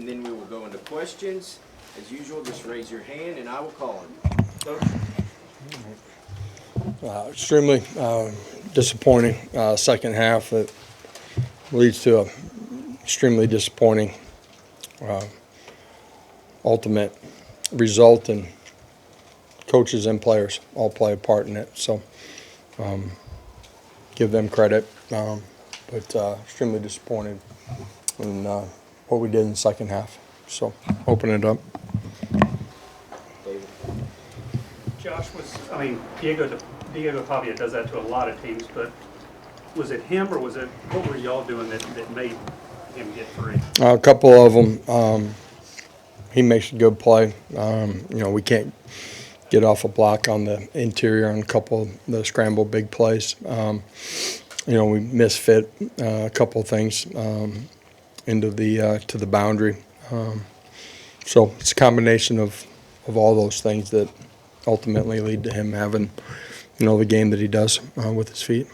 And then we will go into questions. As usual, just raise your hand and I will call him. Extremely disappointing second half that leads to a extremely disappointing ultimate result, and coaches and players all play a part in it. So give them credit, but extremely disappointed in what we did in the second half. So open it up. Josh, Diego Pavia does that to a lot of teams, but was it him or what were y'all doing that made him get free? A couple of them, he makes a good play. We can't get off a block on the interior on a couple of the scramble big plays. We misfit a couple of things into the to the boundary. So it's a combination of all those things that ultimately lead to him having, the game that he does with his feet.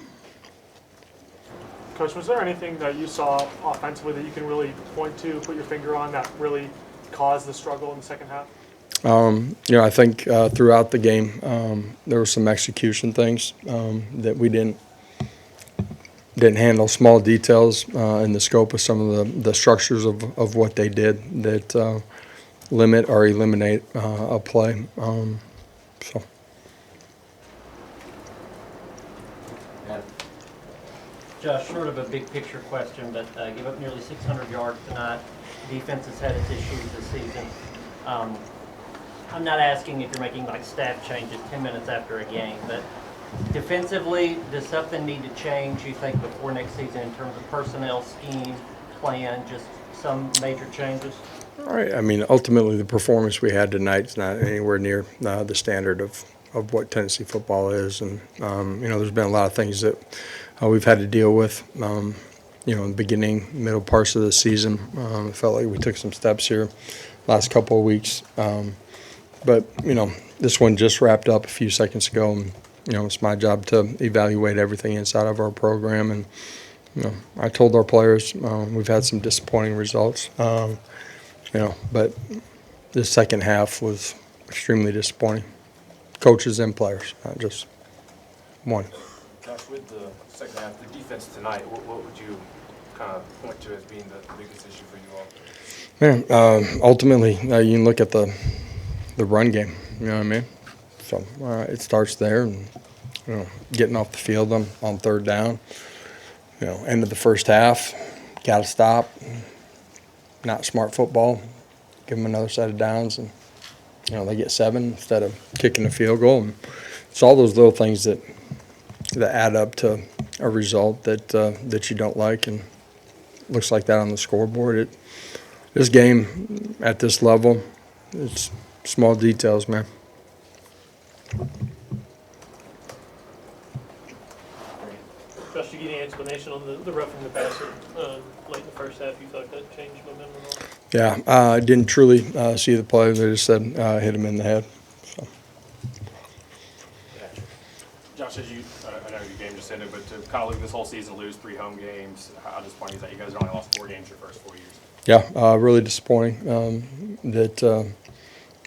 Coach, was there anything that you saw offensively that you can really point to, put your finger on, that really caused the struggle in the second half? I think throughout the game there were some execution things that we didn't handle, small details in the scope of some of the structures of what they did that limit or eliminate a play. So. Josh, short of a big picture question, but give up nearly 600 yards tonight. Defense has had its issues this season. I'm not asking if you're making staff changes 10 minutes after a game, but defensively, does something need to change, you think, before next season in terms of personnel, scheme, plan, just some major changes? All right. Ultimately, the performance we had tonight is not anywhere near the standard of what Tennessee football is. And, there's been a lot of things that we've had to deal with, in the beginning, middle parts of the season. It felt like we took some steps here last couple of weeks. But this one just wrapped up a few seconds ago. And, it's my job to evaluate everything inside of our program. And, I told our players we've had some disappointing results. But the second half was extremely disappointing. Coaches and players, not just one. Josh, with the second half, the defense tonight, what would you kind of point to as being the biggest issue for you all? Man, ultimately, you can look at the run game. You know what I mean? So it starts there, and getting off the field on third down. End of the first half, got to stop. Not smart football. Give them another set of downs, and they get 7 instead of kicking a field goal. And it's all those little things that add up to a result that you don't like, and looks like that on the scoreboard. This game at this level, it's small details, man. Josh, did you get any explanation on the roughing the passer late in the first half? You feel like that changed momentum at all? Yeah, I didn't truly see the play. They just said hit him in the head. So. Josh, I know your game just ended, but to kind of look this whole season, lose 3 home games, how disappointing is that? You guys only lost 4 games your first 4 years. Yeah, really disappointing that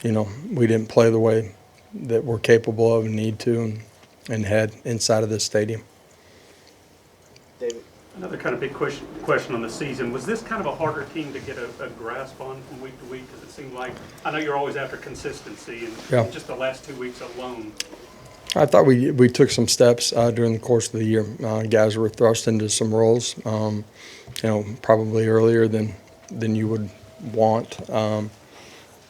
we didn't play the way that we're capable of and need to, and head inside of this stadium. David. Another kind of big question on the season. Was this kind of a harder team to get a grasp on from week to week? Because it seemed like, I know you're always after consistency, and just the last 2 weeks alone. I thought we took some steps during the course of the year. Guys were thrust into some roles, probably earlier than you would want.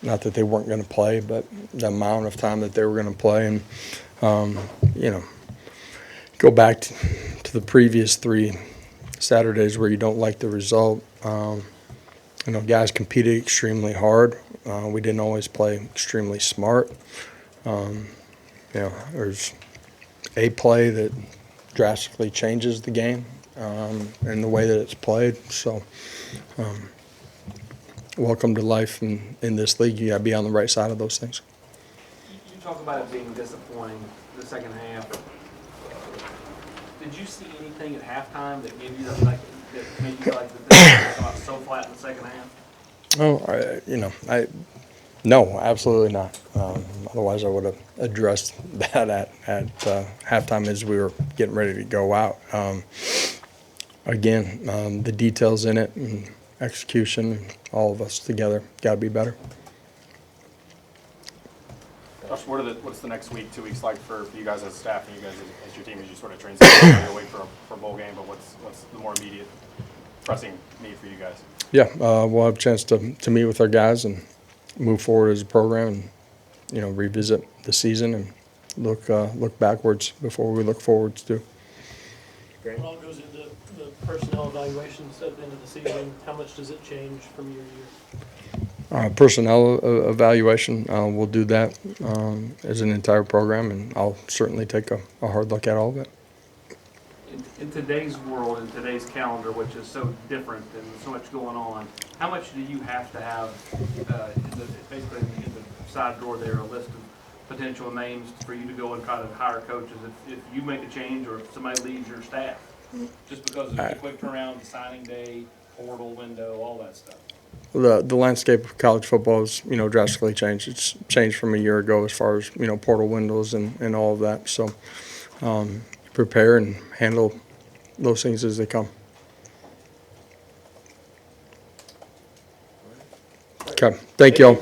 Not that they weren't going to play, but the amount of time that they were going to play. And, go back to the previous 3 Saturdays where you don't like the result. Guys competed extremely hard. We didn't always play extremely smart. There's a play that drastically changes the game and the way that it's played. So, welcome to life in this league. You got to be on the right side of those things. You talk about it being disappointing the second half. Did you see anything at halftime that gave you that made you feel like that this was so flat in the second half? No, absolutely not. Otherwise, I would have addressed that at halftime as we were getting ready to go out. Again, the details in it and execution, and all of us together, got to be better. Josh, what's the next week, 2 weeks like for you guys as staff and you guys as your team as you sort of transition away for a bowl game? But what's the more immediate pressing need for you guys? Yeah, we'll have a chance to meet with our guys and move forward as a program, and revisit the season and look backwards before we look forwards to. What all goes into the personnel evaluations at the end of the season? How much does it change from year to year? Personnel evaluation, we'll do that as an entire program, and I'll certainly take a hard look at all of it. In today's world, in today's calendar, which is so different and so much going on, how much do you have to have, basically in the side drawer there, a list of potential names for you to go and try to hire coaches if you make a change or if somebody leaves your staff? Just because of the quick turnaround, signing day, portal window, all that stuff. The landscape of college football has drastically changed. It's changed from a year ago as far as portal windows and all of that. So prepare and handle those things as they come. Okay, thank you all.